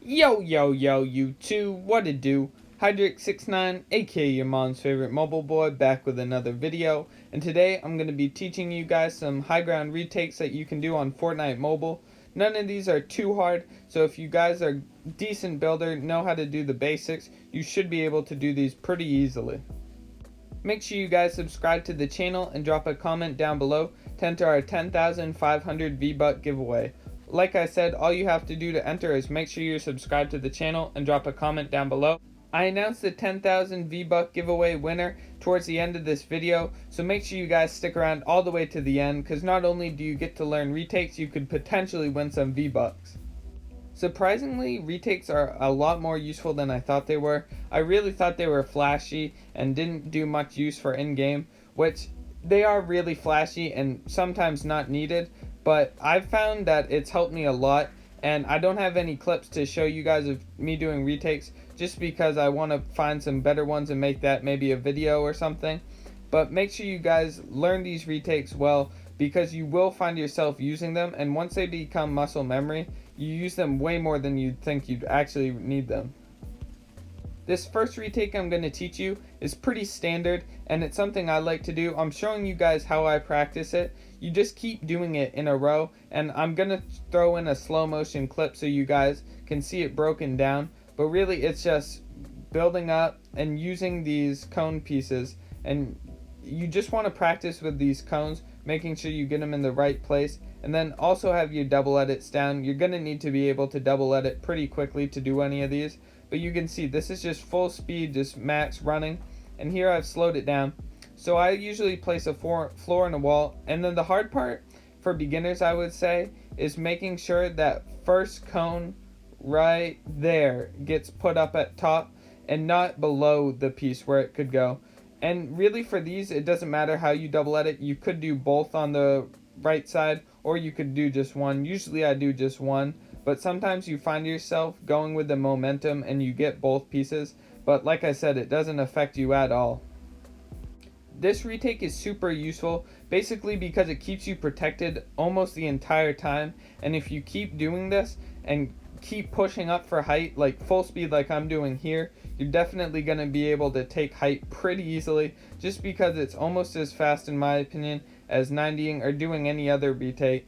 Yo, you two, what it do? Hydric69, aka your mom's favorite mobile boy, back with another video. And today I'm going to be teaching you guys some high ground retakes that you can do on Fortnite Mobile. None of these are too hard, so if you guys are decent builder, know how to do the basics, you should be able to do these pretty easily. Make sure you guys subscribe to the channel and drop a comment down below to enter our 10,500 V-Buck giveaway. Like I said, all you have to do to enter is make sure you're subscribed to the channel and drop a comment down below. I announced the 10,000 V-Buck giveaway winner towards the end of this video, so make sure you guys stick around all the way to the end, because not only do you get to learn retakes, you could potentially win some V-Bucks. Surprisingly, retakes are a lot more useful than I thought they were. I really thought they were flashy and didn't do much use for in-game, which they are really flashy and sometimes not needed, but I've found that it's helped me a lot, and I don't have any clips to show you guys of me doing retakes just because I want to find some better ones and make that maybe a video or something. But make sure you guys learn these retakes well, because you will find yourself using them, and once they become muscle memory, you use them way more than you'd think you'd actually need them. This first retake I'm going to teach you is pretty standard, and it's something I like to do. I'm showing you guys how I practice it. You just keep doing it in a row, and I'm going to throw in a slow motion clip so you guys can see it broken down, but really it's just building up and using these cone pieces, and you just want to practice with these cones, making sure you get them in the right place, and then also have your double edits down. You're going to need to be able to double edit pretty quickly to do any of these, but you can see this is just full speed, just max running, and here I've slowed it down. So I usually place a floor and a wall, and then the hard part for beginners, I would say, is making sure that first cone right there gets put up at top and not below the piece where it could go. And really for these, it doesn't matter how you double edit. You could do both on the right side, or you could do just one. Usually I do just one, but sometimes you find yourself going with the momentum and you get both pieces. But like I said, it doesn't affect you at all. This retake is super useful, basically because it keeps you protected almost the entire time. And if you keep doing this and keep pushing up for height, like full speed like I'm doing here, you're definitely going to be able to take height pretty easily, just because it's almost as fast, in my opinion, as 90ing or doing any other retake,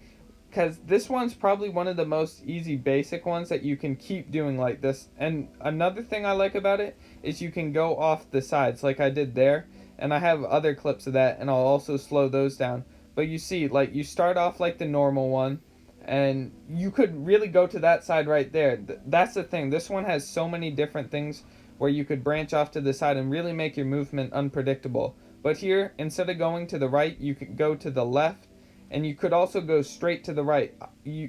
because this one's probably one of the most easy basic ones that you can keep doing like this. And another thing I like about it is you can go off the sides like I did there, and I have other clips of that, and I'll also slow those down. But you see, like, you start off like the normal one, and you could really go to that side right there. That's the thing, this one has so many different things where you could branch off to the side and really make your movement unpredictable. But here, instead of going to the right, you could go to the left, and you could also go straight to the right.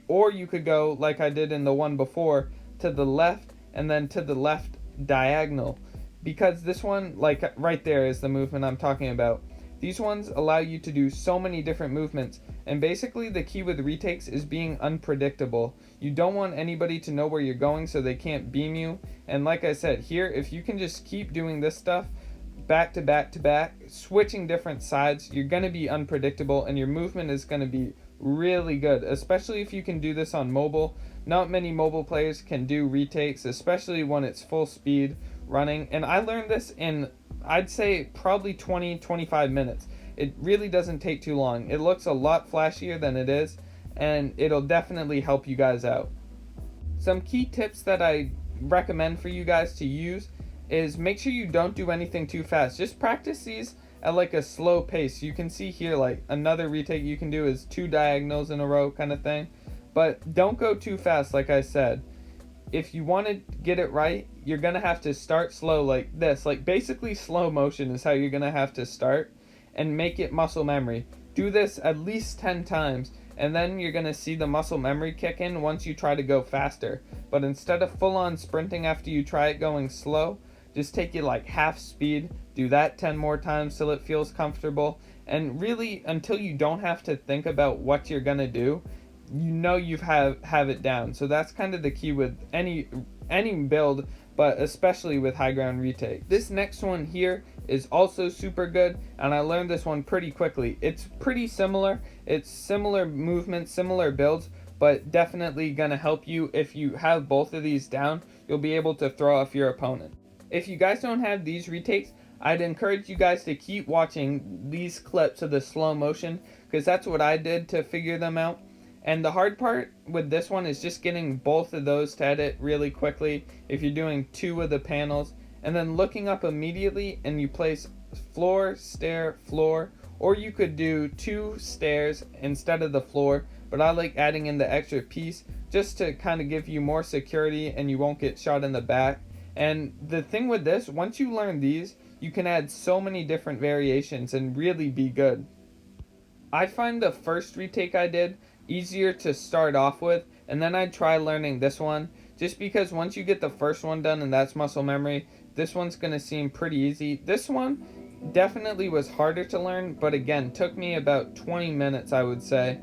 Or you could go, like I did in the one before, to the left, and then to the left diagonal. Because this one, like right there, is the movement I'm talking about. These ones allow you to do so many different movements, and basically the key with retakes is being unpredictable. You don't want anybody to know where you're going so they can't beam you, and like I said, here, if you can just keep doing this stuff back to back to back, switching different sides, you're going to be unpredictable, and your movement is going to be really good, especially if you can do this on mobile. Not many mobile players can do retakes, especially when it's full speed running, and I learned this in, I'd say, probably 20-25 minutes. It really doesn't take too long. It looks a lot flashier than it is, and it'll definitely help you guys out. Some key tips that I recommend for you guys to use is make sure you don't do anything too fast. Just practice these at like a slow pace. You can see here, like, another retake you can do is 2 diagonals in a row kind of thing, but don't go too fast. Like I said, if you want to get it right, you're going to have to start slow like this. Like, basically slow motion is how you're going to have to start, and make it muscle memory. Do this at least 10 times, and then you're going to see the muscle memory kick in once you try to go faster. But instead of full on sprinting after you try it going slow, just take it like half speed, do that 10 more times till it feels comfortable, and really until you don't have to think about what you're going to do, you know you have it down. So that's kind of the key with any build, but especially with high ground retake. This next one here is also super good, and I learned this one pretty quickly. It's pretty similar. It's similar movements, similar builds, but definitely gonna help you. If you have both of these down, you'll be able to throw off your opponent. If you guys don't have these retakes, I'd encourage you guys to keep watching these clips of the slow motion, because that's what I did to figure them out. And the hard part with this one is just getting both of those to edit really quickly if you're doing two of the panels, and then looking up immediately and you place floor, stair, floor, or you could do two stairs instead of the floor, but I like adding in the extra piece just to kind of give you more security and you won't get shot in the back. And the thing with this, once you learn these, you can add so many different variations and really be good. I find the first retake I did easier to start off with, and then I'd try learning this one, just because once you get the first one done and that's muscle memory, this one's going to seem pretty easy. This one definitely was harder to learn, but again, took me about 20 minutes, I would say.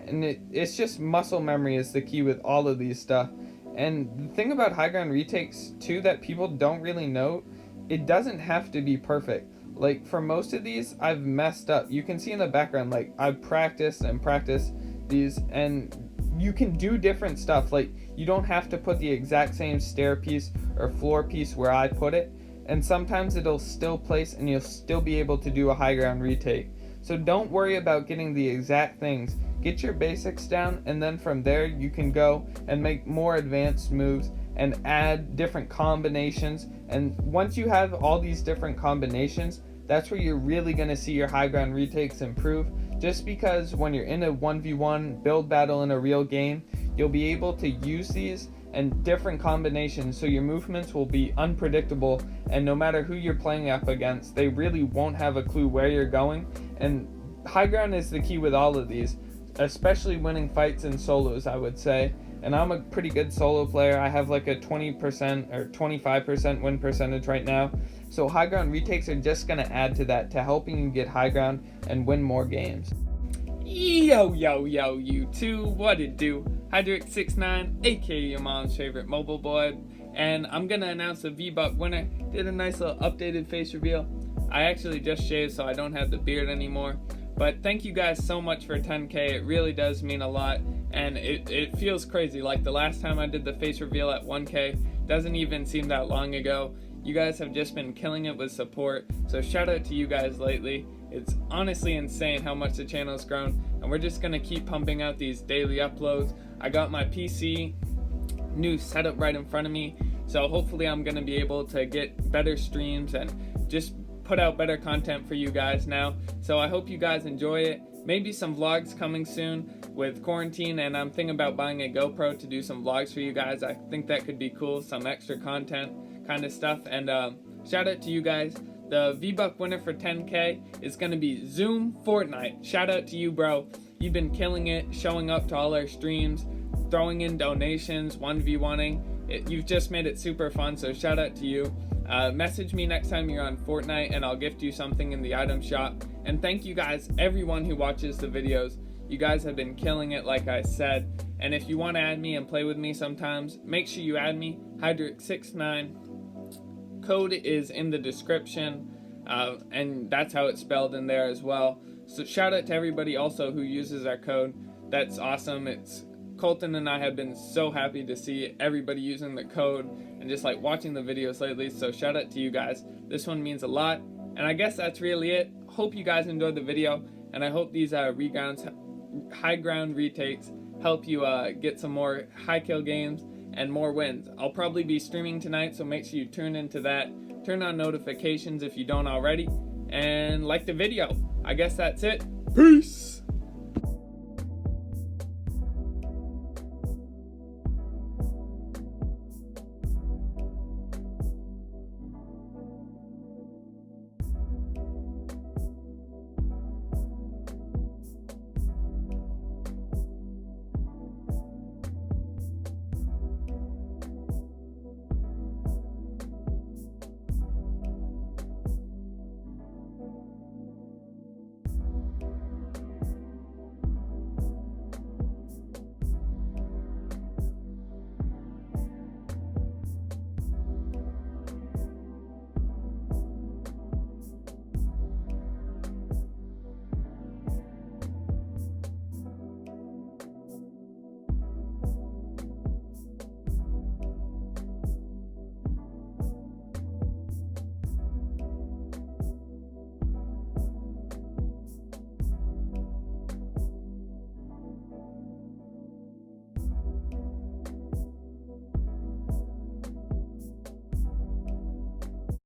And it's just muscle memory is the key with all of these stuff. And the thing about high ground retakes too that people don't really know, it doesn't have to be perfect. Like for most of these, I've messed up. You can see in the background, like I've practiced and practiced these, and you can do different stuff. Like you don't have to put the exact same stair piece or floor piece where I put it, and sometimes it'll still place and you'll still be able to do a high ground retake. So don't worry about getting the exact things. Get your basics down, and then from there you can go and make more advanced moves and add different combinations. And once you have all these different combinations, that's where you're really going to see your high ground retakes improve. Just because when you're in a 1v1 build battle in a real game, you'll be able to use these and different combinations, so your movements will be unpredictable, and no matter who you're playing up against, they really won't have a clue where you're going. And high ground is the key with all of these, especially winning fights in solos, I would say. And I'm a pretty good solo player. I have like a 20% or 25% win percentage right now. So high ground retakes are just going to add to that, to helping you get high ground and win more games. Yo, you two, what it do? Highground69, aka your mom's favorite mobile boy. And I'm going to announce the V-Buck winner. Did a nice little updated face reveal. I actually just shaved, so I don't have the beard anymore. But thank you guys so much for 10K. It really does mean a lot, and it feels crazy. Like the last time I did the face reveal at 1K doesn't even seem that long ago. You guys have just been killing it with support, so shout out to you guys lately. It's honestly insane how much the channel's grown, and we're just gonna keep pumping out these daily uploads. I got my PC new setup right in front of me, so hopefully I'm gonna be able to get better streams and just put out better content for you guys now. So I hope you guys enjoy it. Maybe some vlogs coming soon with quarantine, and I'm thinking about buying a GoPro to do some vlogs for you guys. I think that could be cool, some extra content kind of stuff. And shout out to you guys. The V-Buck winner for 10K is going to be Zoom Fortnite. Shout out to you, bro. You've been killing it, showing up to all our streams, throwing in donations, 1v1ing. You've just made it super fun, so shout out to you. Message me next time you're on Fortnite and I'll gift you something in the item shop. And thank you guys, everyone who watches the videos. You guys have been killing it, like I said. And if you want to add me and play with me sometimes, make sure you add me, Highground69. Code is in the description, and that's how it's spelled in there as well. So shout out to everybody also who uses our code. That's awesome. Colton and I have been so happy to see everybody using the code and just like watching the videos lately, so shout out to you guys. This one means a lot, and I guess that's really it. Hope you guys enjoyed the video, and I hope these high ground retakes help you get some more high kill games and more wins. I'll probably be streaming tonight, so make sure you tune into that. Turn on notifications if you don't already, and like the video. I guess that's it. Peace!